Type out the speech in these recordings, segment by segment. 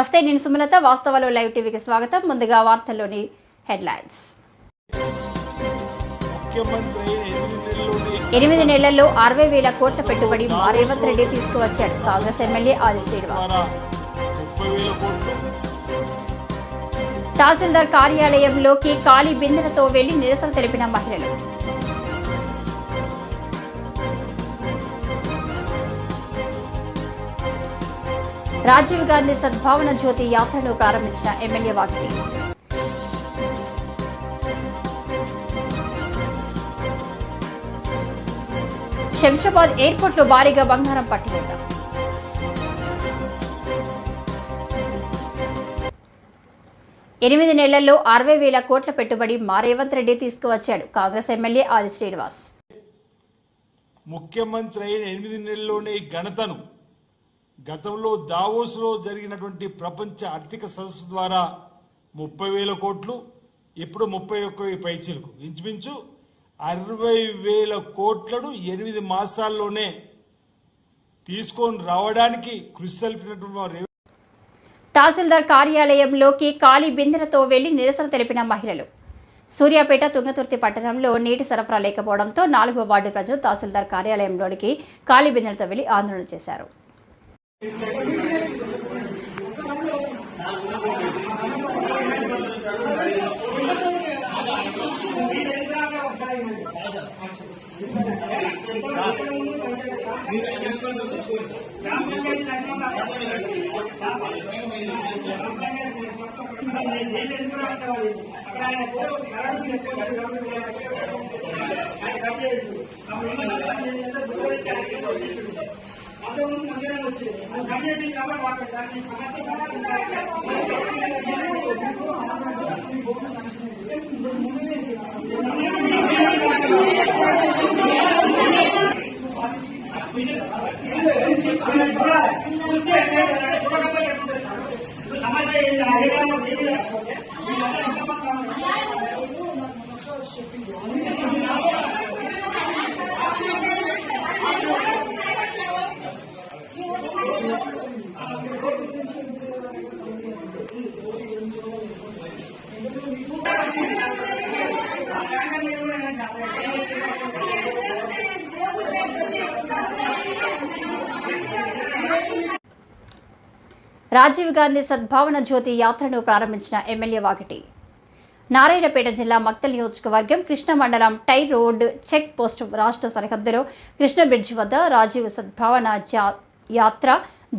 నమస్తే, నేను సుమలత. వాస్తవాలు లైవ్ టీవీకి స్వాగతం. ముందుగా వార్తల్లోని హెడ్లైన్స్. 8 నెలల్లో 60,000 కోట్ల పెట్టుబడి రేవంత్ రెడ్డి తీసుకువచ్చాడు. కాంగ్రెస్ ఎమ్మెల్యే ఆది శ్రీనివాస్. తహసీల్దార్ కార్యాలయంలోకి ఖాళీ బిందెలతో వెళ్లి నిరసన తెలిపిన మహిళలు. రాజీవ్ గాంధీ సద్భావన జ్యోతి యాత్రను ప్రారంభించిన ఎమ్మెల్యే వాకిటి. శంషాబాద్ ఎయిర్పోర్ట్లో భారీగా బంగారం పట్టివేత. ఎనిమిది నెలల్లో 60,000 కోట్ల పెట్టుబడి రేవంత్ రెడ్డి తీసుకువచ్చాడు. కాంగ్రెస్ ఎమ్మెల్యే ఆది శ్రీనివాస్. ముఖ్యమంత్రి అయిన 8 నెలల్లోనే ఘనతను గతంలో దావోస్లో జరిగినటువంటి ప్రపంచ ఆర్థిక సదస్సు ద్వారా 30,000 కోట్లు, ఇప్పుడు 31,000 పైచీలకు ఇంచుమించు 60,000 కోట్లను 8 మాసాల్లోనే తీసుకొని రావడానికి కృషి తెలిపినటువంటి తహసీల్దార్ కార్యాలయంలోకి ఖాళీ బిందెలతో వెళ్లి నిరసన తెలిపిన మహిళలు. సూర్యాపేట తుంగతుర్తి పట్టణంలో నీటి సరఫరా లేకపోవడంతో 4వ వార్డు ప్రజలు తహసీల్దార్ కార్యాలయంలోనికి ఖాళీ బిందెలతో వెళ్లి ఆందోళన చేశారు. రాజీవ్ గాంధీ సద్భావన జ్యోతి యాత్రను ప్రారంభించిన ఎమ్మెల్యే వాకిటి. నారాయణపేట జిల్లా మక్తల్ నియోజకవర్గం కృష్ణ మండలం టై రోడ్ చెక్ పోస్టు రాష్ట్ర సరిహద్దులో కృష్ణ బ్రిడ్జి వద్ద రాజీవ్ సద్భావన యాత్ర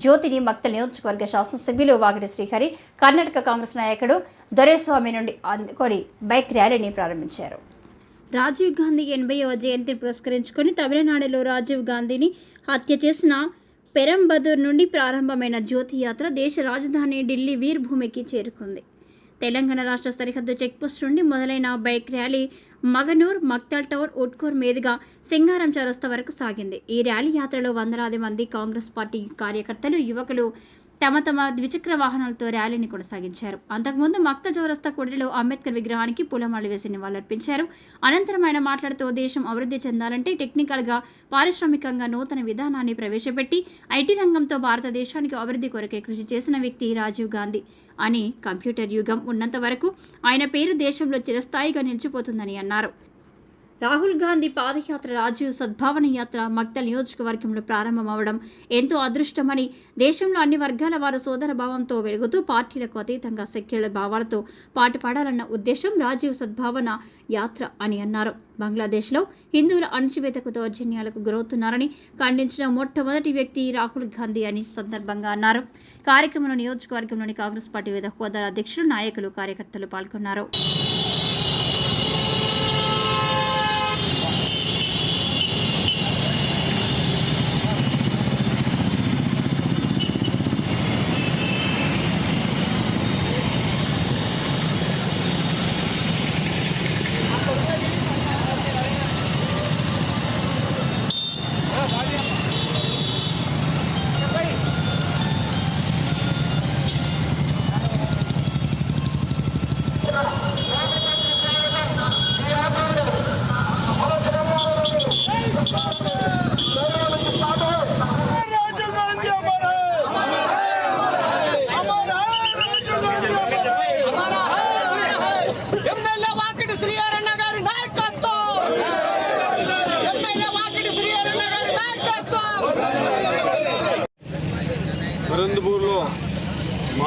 జ్యోతిని మక్తల్ నియోజకవర్గ శాసనసభ్యులు వాకిటి శ్రీహరి, కర్ణాటక కాంగ్రెస్ నాయకుడు దొరైస్వామి నుండి అందుకొని బైక్ ర్యాలీని ప్రారంభించారు. రాజీవ్ గాంధీ 80వ జయంతిని పురస్కరించుకొని తమిళనాడులో రాజీవ్ గాంధీని హత్య చేసిన పెరంబదూర్ నుండి ప్రారంభమైన జ్యోతి యాత్ర దేశ రాజధాని ఢిల్లీ వీర్ భూమికి చేరుకుంది. తెలంగాణ రాష్ట్ర సరిహద్దు చెక్పోస్ట్ నుండి మొదలైన bike rally Maganur, Makthal town, Utkoor మీదుగా సింగారం చౌరస్తా వరకు సాగింది. ఈ ర్యాలీ యాత్రలో వందలాది మంది కాంగ్రెస్ పార్టీ కార్యకర్తలు, యువకులు తమ ద్విచక్ర వాహనాలతో ర్యాలీని కొనసాగించారు. అంతకుముందు మక్తల్ చౌరస్తా కూడలిలో అంబేద్కర్ విగ్రహానికి పూలమాల వేసి నివాళులర్పించారు. అనంతరం ఆయన మాట్లాడుతూ దేశం అభివృద్ధి చెందాలంటే టెక్నికల్గా, పారిశ్రామికంగా నూతన విధానాన్ని ప్రవేశపెట్టి ఐటీ రంగంతో భారతదేశానికి అభివృద్ధి కొరకే కృషి చేసిన వ్యక్తి రాజీవ్ గాంధీ అని, కంప్యూటర్ యుగం ఉన్నంత వరకు ఆయన పేరు దేశంలో చిరస్థాయిగా నిలిచిపోతుందని అన్నారు. రాహుల్ గాంధీ పాదయాత్ర రాజీవ్ సద్భావన యాత్ర మక్తల్ నియోజకవర్గంలో ప్రారంభమవడం ఎంతో అదృష్టమని, దేశంలో అన్ని వర్గాల వారు సోదర భావంతో వెలుగుతూ పార్టీలకు అతీతంగా సెక్యులర్ భావాలతో పాటుపడాలన్న ఉద్దేశం రాజీవ్ సద్భావన యాత్ర అని అన్నారు. బంగ్లాదేశ్లో హిందువుల అణచివేతకు దౌర్జన్యాలకు గురవుతున్నారని ఖండించిన మొట్టమొదటి వ్యక్తి రాహుల్ గాంధీ అని సందర్భంగా అన్నారు. కార్యక్రమంలో నియోజకవర్గంలోని కాంగ్రెస్ పార్టీ వివిధ హోదాల అధ్యక్షులు, నాయకులు, కార్యకర్తలు పాల్గొన్నారు.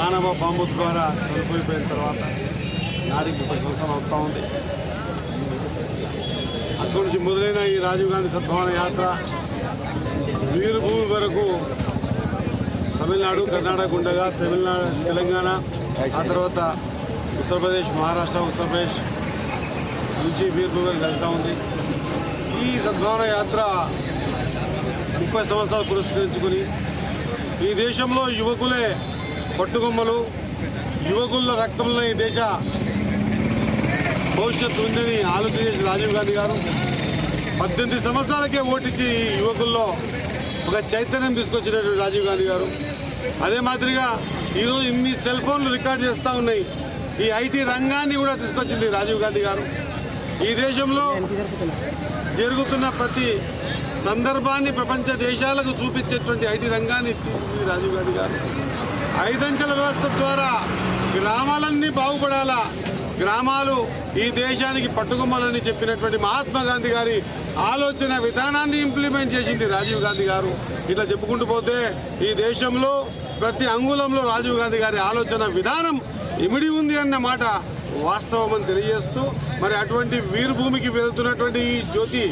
మానవ బాంబు ద్వారా చనిపోయిన తర్వాత నాటికి 30 సంవత్సరాలు అవుతా ఉంది. అక్కడి నుంచి మొదలైన ఈ రాజీవ్ గాంధీ సద్భావన యాత్ర వీరభూమి వరకు తమిళనాడు, కర్ణాటక ఉండగా తెలంగాణ, ఆ తర్వాత ఉత్తరప్రదేశ్, మహారాష్ట్ర, ఉత్తరప్రదేశ్ నుంచి వీరభూమి వరకు వెళ్తూ ఉంది. ఈ సద్భావన యాత్ర 30 సంవత్సరాలు పురస్కరించుకుని ఈ దేశంలో యువకులే పట్టుకొమ్మలు, యువకుల రక్తంలో ఈ దేశ భవిష్యత్తు ఉందని ఆలోచన చేసి రాజీవ్ గాంధీ గారు 18 సంవత్సరాలకే ఓటించి ఈ యువకుల్లో ఒక చైతన్యం తీసుకొచ్చినటువంటి రాజీవ్ గాంధీ గారు. అదే మాదిరిగా ఈరోజు ఇన్ని సెల్ ఫోన్లు రికార్డ్ చేస్తూ ఉన్నాయి. ఈ ఐటీ రంగాన్ని కూడా తీసుకొచ్చింది రాజీవ్ గాంధీ గారు. ఈ దేశంలో జరుగుతున్న ప్రతి సందర్భాన్ని ప్రపంచ దేశాలకు చూపించేటువంటి ఐటీ రంగాన్ని రాజీవ్ గాంధీ గారు. 5 అంచెల వ్యవస్థ ద్వారా గ్రామాలన్నీ బాగుపడాలా, గ్రామాలు ఈ దేశానికి పట్టుకొమ్మాలని చెప్పినటువంటి మహాత్మా గాంధీ గారి ఆలోచన విధానాన్ని ఇంప్లిమెంట్ చేసింది రాజీవ్ గాంధీ గారు. ఇట్లా చెప్పుకుంటూ పోతే ఈ దేశంలో ప్రతి అంగుళంలో రాజీవ్ గాంధీ గారి ఆలోచన విధానం ఇమిడి ఉంది అన్న మాట వాస్తవం అని తెలియజేస్తూ, మరి అటువంటి వీరభూమికి వెళ్తున్నటువంటి ఈ జ్యోతి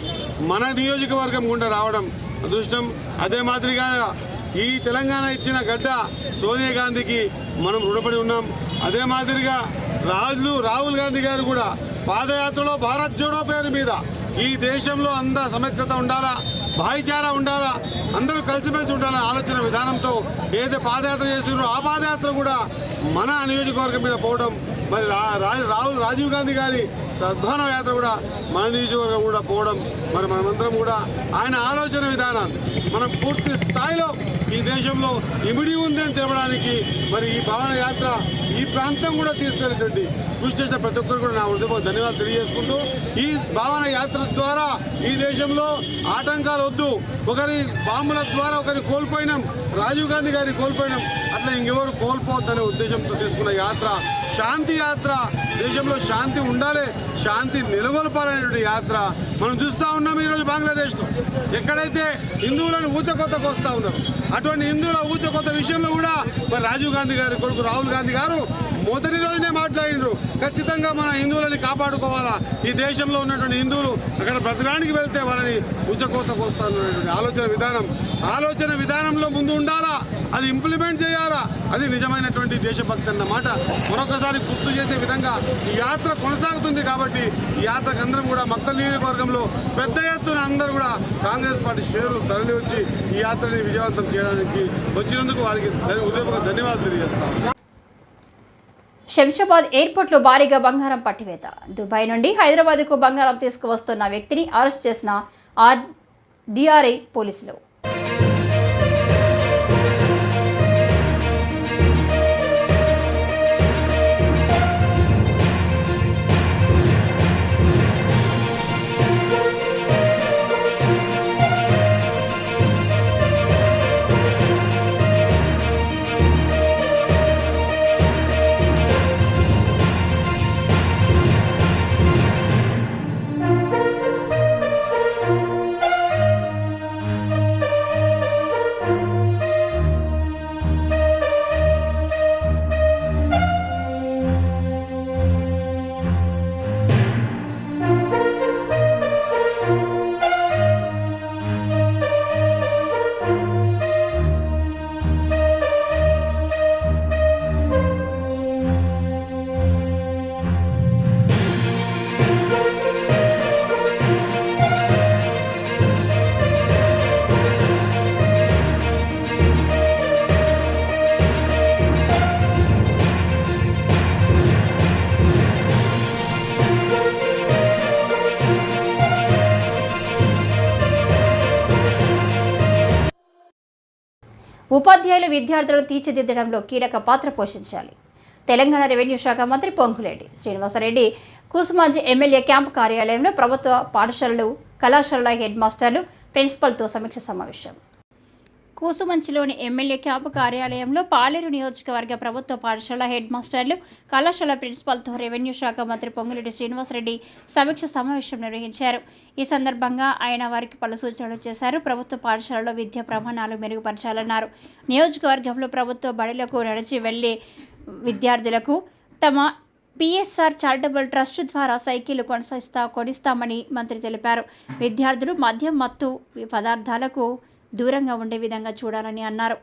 మన నియోజకవర్గం గుండా రావడం అదృష్టం. అదే మాదిరిగా ఈ తెలంగాణ ఇచ్చిన గడ్డ సోనియా గాంధీకి మనం రుణపడి ఉన్నాం. అదే మాదిరిగా రాహుల్ గాంధీ గారు కూడా పాదయాత్రలో భారత్ జోడో పేరు మీద ఈ దేశంలో అందరూ సమైక్యత ఉండాలా, భాయిచారా ఉండాలా, అందరూ కలిసిమెలిసి ఉండాలనే ఆలోచన విధానంతో ఏదైతే పాదయాత్ర చేస్తున్నారో ఆ పాదయాత్ర కూడా మన నియోజకవర్గం మీద పోవడం, మరి రాజీవ్ గాంధీ గారి సద్భావన యాత్ర కూడా మన నియోజకవర్గం కూడా పోవడం, మరి మనమందరం కూడా ఆయన ఆలోచన విధానాన్ని మనం పూర్తి స్థాయిలో ఈ దేశంలో ఇమిడి ఉంది అని తెలపడానికి మరి ఈ భావన యాత్ర ఈ ప్రాంతం కూడా తీసుకెళ్ళేటువంటి కృషి చేసిన ప్రతి ఒక్కరు కూడా నా హృదయపూర్వక ధన్యవాదాలు తెలియజేసుకుంటూ, ఈ భావన యాత్ర ద్వారా ఈ దేశంలో ఆటంకాలు వద్దు, ఒకరి బాంబుల ద్వారా ఒకరిని కోల్పోయినాం, రాజీవ్ గాంధీ గారిని కోల్పోయినాం, అట్లా ఇంకెవరు కోల్పోవద్దనే ఉద్దేశంతో తీసుకున్న యాత్ర శాంతి యాత్ర. దేశంలో శాంతి ఉండాలి, శాంతి నెలకొల్పాలనేటువంటి యాత్ర మనం చూస్తూ ఉన్నాం. ఈరోజు బంగ్లాదేశ్లో ఎక్కడైతే హిందువులను ఊచకొత్తకు వస్తూ ఉన్నారు, అటువంటి హిందువుల ఊచకొత్త విషయంలో కూడా మరి రాజీవ్ గాంధీ గారి కొడుకు రాహుల్ గాంధీ గారు మొదటి రోజునే మాట్లాడిండ్రు, ఖచ్చితంగా మన హిందువులని కాపాడుకోవాలా, ఈ దేశంలో ఉన్నటువంటి హిందువులు అక్కడ బ్రతకడానికి వెళ్తే వాళ్ళని ఊచకోతకు వస్తున్నటువంటి ఆలోచన విధానంలో ముందు ఉండాలా, అది ఇంప్లిమెంట్ చేయాలా, అది నిజమైనటువంటి దేశభక్తి అన్నమాట మరొకసారి గుర్తు చేసే విధంగా ఈ యాత్ర కొనసాగుతుంది. కాబట్టి ఈ యాత్రకు అందరం కూడా మక్తల్ నియోజకవర్గంలో పెద్ద ఎత్తున అందరూ కూడా కాంగ్రెస్ పార్టీ శ్రేణులు తరలి వచ్చి ఈ యాత్రని విజయవంతం చేయడానికి వచ్చినందుకు వారికి హృదయపూర్వక ధన్యవాదాలు తెలియజేస్తాం. శంషాబాద్ ఎయిర్పోర్ట్లో భారీగా బంగారం పట్టివేత. దుబాయ్ నుండి హైదరాబాద్కు బంగారం తీసుకువస్తున్న వ్యక్తిని అరెస్ట్ చేసిన డిఆర్ఐ పోలీసులు. ఉపాధ్యాయులు విద్యార్థులను తీర్చిదిద్దడంలో కీలక పాత్ర పోషించాలి. తెలంగాణ రెవెన్యూ శాఖ మంత్రి పొంగులేటి శ్రీనివాసరెడ్డి కూసుమాంజి ఎమ్మెల్యే క్యాంపు కార్యాలయంలో ప్రభుత్వ పాఠశాలలు, కళాశాలల హెడ్ మాస్టర్లు, ప్రిన్సిపల్తో సమీక్ష సమావేశం. కూసుమంచిలోని ఎమ్మెల్యే క్యాంపు కార్యాలయంలో పాలేరు నియోజకవర్గ ప్రభుత్వ పాఠశాల హెడ్ మాస్టర్లు, కళాశాల ప్రిన్సిపాల్తో రెవెన్యూ శాఖ మంత్రి పొంగులేటి శ్రీనివాసరెడ్డి సమీక్ష సమావేశం నిర్వహించారు. ఈ సందర్భంగా ఆయన వారికి పలు సూచనలు చేశారు. ప్రభుత్వ పాఠశాలలో విద్యా ప్రమాణాలు మెరుగుపరచాలన్నారు. నియోజకవర్గంలో ప్రభుత్వ బడులకు నడిచి వెళ్లే విద్యార్థులకు తమ పిఎస్ఆర్ చారిటబుల్ ట్రస్ట్ ద్వారా సైకిళ్లు కొనిస్తామని మంత్రి తెలిపారు. విద్యార్థులు మద్యం మత్తు పదార్థాలకు దూరంగా ఉండే విధంగా చూడాలని అన్నారు.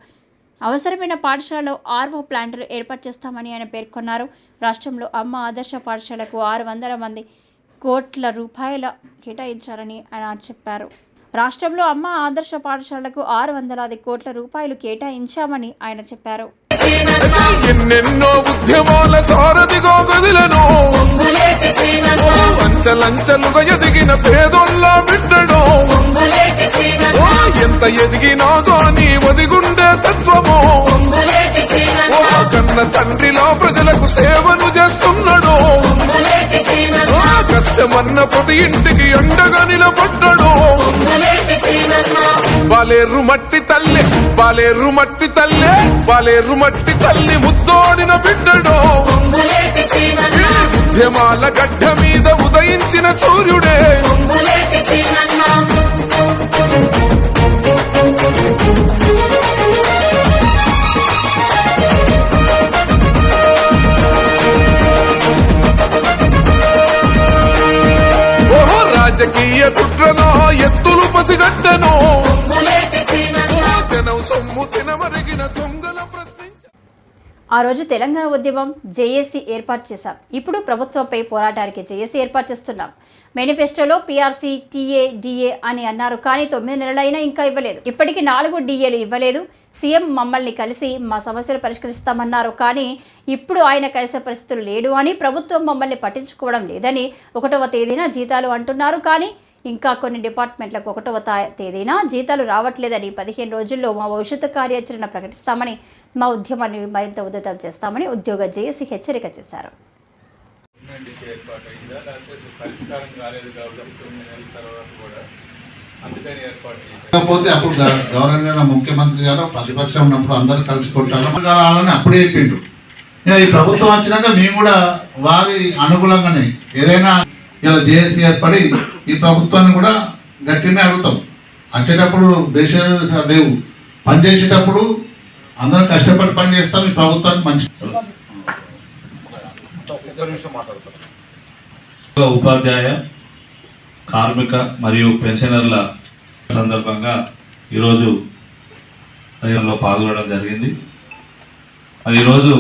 అవసరమైన పాఠశాలలో ఆర్ఓ ప్లాంట్లు ఏర్పాటు చేస్తామని ఆయన పేర్కొన్నారు. రాష్ట్రంలో అమ్మ ఆదర్శ పాఠశాలకు 600 కోట్ల రూపాయల కేటాయించాలని ఆయన చెప్పారు. రాష్ట్రంలో అమ్మ ఆదర్శ పాఠశాలకు 600 కోట్ల రూపాయలు కేటాయించామని ఆయన చెప్పారు. ఎన్నెన్నో ఉద్యమాల సారథిగా గదిలను అంచలంచలుగా ఎదిగిన పేదోళ్ళ బిడ్డడు ఎంత ఎదిగినా గాని ఒదిగుండే తత్వము కన్న తండ్రిలో ప్రజలకు సేవను చేస్తున్నాడు. కష్టమన్న ప్రతి ఇంటికి అండగా నిలబడ్డాడు. బాలేరు మట్టి తల్లి, బాలేరు మట్టి తల్లి, బాలేరు మట్టి తల్లి ముద్దోడిన బిడ్డడు. ఉద్యమాల గడ్డ మీద ఉదయించిన సూర్యుడే. రాజకీయ కుట్రలో ఎత్తులు పసిగట్టను. జనం సొమ్ము తినమరిగిన దొంగల ప్రశ్నించ. ఆ రోజు తెలంగాణ ఉద్యమం జేఏసీ ఏర్పాటు చేశాం. ఇప్పుడు ప్రభుత్వంపై పోరాటానికి జేఏసీ ఏర్పాటు చేస్తున్నాం. మేనిఫెస్టోలో పీఆర్సీ, టీఏ, డిఏ అని అన్నారు. కానీ 9 నెలలైనా ఇంకా ఇవ్వలేదు. ఇప్పటికీ 4 డిఏలు ఇవ్వలేదు. సీఎం మమ్మల్ని కలిసి మా సమస్యలు పరిష్కరిస్తామన్నారు. కానీ ఇప్పుడు ఆయన కలిసే పరిస్థితులు లేడు అని, ప్రభుత్వం మమ్మల్ని పట్టించుకోవడం లేదని 1వ తేదీన జీతాలు అంటున్నారు. కానీ ఇంకా కొన్ని డిపార్ట్మెంట్లకు 1వ తేదీన జీతాలు రావట్లేదని, 15 రోజుల్లో మా భవిష్యత్తు కార్యాచరణ ప్రకటిస్తామని, మా ఉద్యమాన్ని మరింత ఉధృతం చేస్తామని ఉద్యోగ జేఏసీ హెచ్చరిక చేశారు. కాకపోతే అప్పుడు గవర్నర్ ముఖ్యమంత్రి గారు ప్రతిపక్షం ఉన్నప్పుడు అందరు కలుసుకుంటారు అప్పుడే చెప్పిండ్రు. ఈ ప్రభుత్వం వచ్చినాక మేము కూడా వారి అనుకూలంగానే ఏదైనా ఇలా జేఏసీ ఏర్పడి ఈ ప్రభుత్వాన్ని కూడా గట్టినే అడుగుతాం. వచ్చేటప్పుడు దేశాలు లేవు, పనిచేసేటప్పుడు అందరం కష్టపడి పని చేస్తాం. ఈ ప్రభుత్వానికి మంచి ఉపాధ్యాయ, కార్మిక మరియు పెన్షనర్ల సందర్భంగా ఈరోజు పాల్గొనడం జరిగింది. ఈరోజు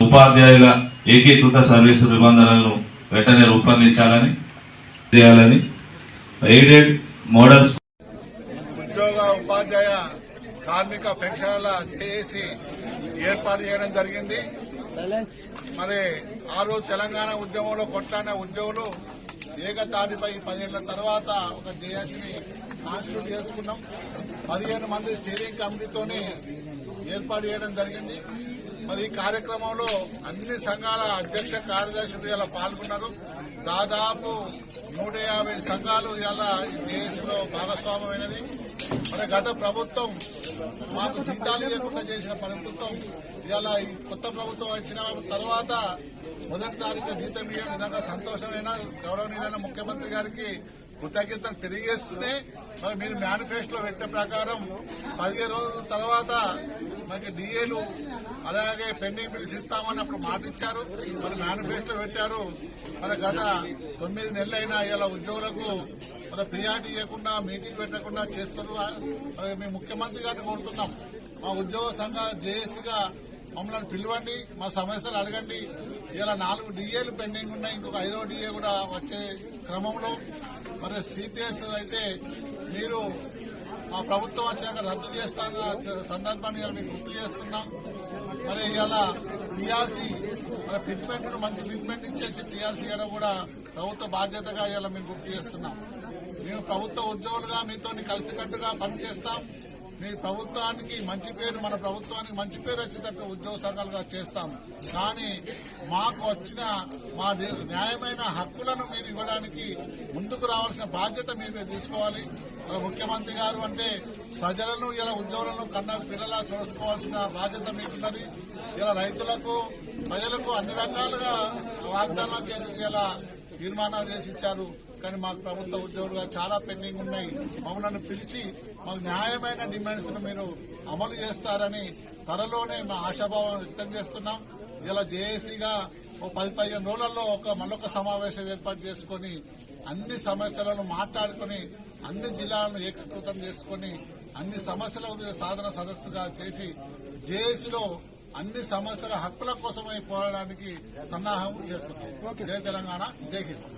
ఉపాధ్యాయుల ఏకీకృత సర్వీసు నిబంధనలను వెంటనే రూపొందించాలని చేయాలని ఎయిడెడ్ మోడల్ ఉద్యోగ, ఉపాధ్యాయ, కార్మిక, పెన్షనర్ల జేఏసీ ఏర్పాటు చేయడం జరిగింది. మరి ఆ రోజు తెలంగాణ ఉద్యమంలో కొట్లాడిన ఉద్యోగులు ఏకతాటిపై 10 ఏళ్ల తర్వాత ఒక జేఏసీని కాన్స్టిట్యూట్ చేసుకున్నాం. 15 మంది స్టీరింగ్ కమిటీతోని ఏర్పాటు చేయడం జరిగింది. మరి ఈ కార్యక్రమంలో అన్ని సంఘాల అధ్యక్ష కార్యదర్శులు ఇలా పాల్గొన్నారు. దాదాపు 150 సంఘాలు ఇలా ఈ జేఏసీలో భాగస్వామ్యమైనది. మరి గత ప్రభుత్వం మాకు జీతాలు ఇవ్వకుండా చేసిన ప్రభుత్వం ఇలా ఈ కొత్త ప్రభుత్వం వచ్చిన తర్వాత 1వ తారీఖు జీతం ఇవ్వే విధంగా సంతోషమైన గౌరవనీయులైన ముఖ్యమంత్రి గారికి కృతజ్ఞతలు తెలియజేస్తూనే మరి మీరు మేనిఫెస్టోలో పెట్టిన ప్రకారం 15 రోజుల తర్వాత మనకి డిఏలు అలాగే పెండింగ్ బిల్స్ ఇస్తామని అప్పుడు మాట ఇచ్చారు. మరి మేనిఫెస్టో పెట్టారు. మరి గత 9 నెలలైనా ఇలా ఉద్యోగులకు మరి ప్రియారిటీ ఇవ్వకుండా, మీటింగ్ పెట్టకుండా చేస్తున్నారు. మరి మేము ముఖ్యమంత్రి గారిని కోరుతున్నాం, మా ఉద్యోగ సంఘ జేఏసీగా మమ్మల్ని పిలవండి, మా సమస్యలు అడగండి. ఇలా 4 డిఏలు పెండింగ్ ఉన్నాయి. ఇంకొక 5వ డిఏ కూడా వచ్చే క్రమంలో మరి సిపిఎస్ అయితే మీరు మా ప్రభుత్వం వచ్చాక రద్దు చేస్తానన్న సందర్భాన్ని మీకు గుర్తు చేస్తున్నాం. మరి ఇలా పీఆర్సీ మన ఫిట్మెంట్ మంచి ఫిట్మెంట్ ఇచ్చేసి పీఆర్సీ కూడా ప్రభుత్వ బాధ్యతగా ఇలా మేము గుర్తు చేస్తున్నాం. మేము ప్రభుత్వ ఉద్యోగులుగా మీతో కలిసికట్టుగా పనిచేస్తాం. మీ ప్రభుత్వానికి మంచి పేరు, మన ప్రభుత్వానికి మంచి పేరు వచ్చేటట్టు ఉద్యోగ సంఘాలుగా చేస్తాం. కానీ మాకు వచ్చిన మా న్యాయమైన హక్కులను మీరు ఇవ్వడానికి ముందుకు రావాల్సిన బాధ్యత మీరు తీసుకోవాలి. ముఖ్యమంత్రి గారు అంటే ప్రజలను ఇలా ఉద్యోగులను కన్నా పిల్లలా చూసుకోవాల్సిన బాధ్యత మీకున్నది. ఇలా రైతులకు ప్రజలకు అన్ని రకాలుగా వాగ్దానాలు చేసి ఇలా తీర్మానాలు చేసి ఇచ్చారు. కానీ మాకు ప్రభుత్వ ఉద్యోగులుగా చాలా పెండింగ్ ఉన్నాయి. మమ్మల్ని పిలిచి మాకు న్యాయమైన డిమాండ్స్ ను మీరు అమలు చేస్తారని త్వరలోనే మా ఆశాభావం వ్యక్తం చేస్తున్నాం. ఇలా జేఏసీగా ఓ 10-15 రోజులలో మరొక సమావేశం ఏర్పాటు చేసుకుని అన్ని సమస్యలను మాట్లాడుకుని అన్ని జిల్లాలను ఏకీకృతం చేసుకుని అన్ని సమస్యల సాధన సదస్సుగా చేసి జేఏసీలో అన్ని సమస్యల హక్కుల కోసమై పోరాడడానికి సన్నాహం చేస్తున్నాం. జై తెలంగాణ, జై హింద్.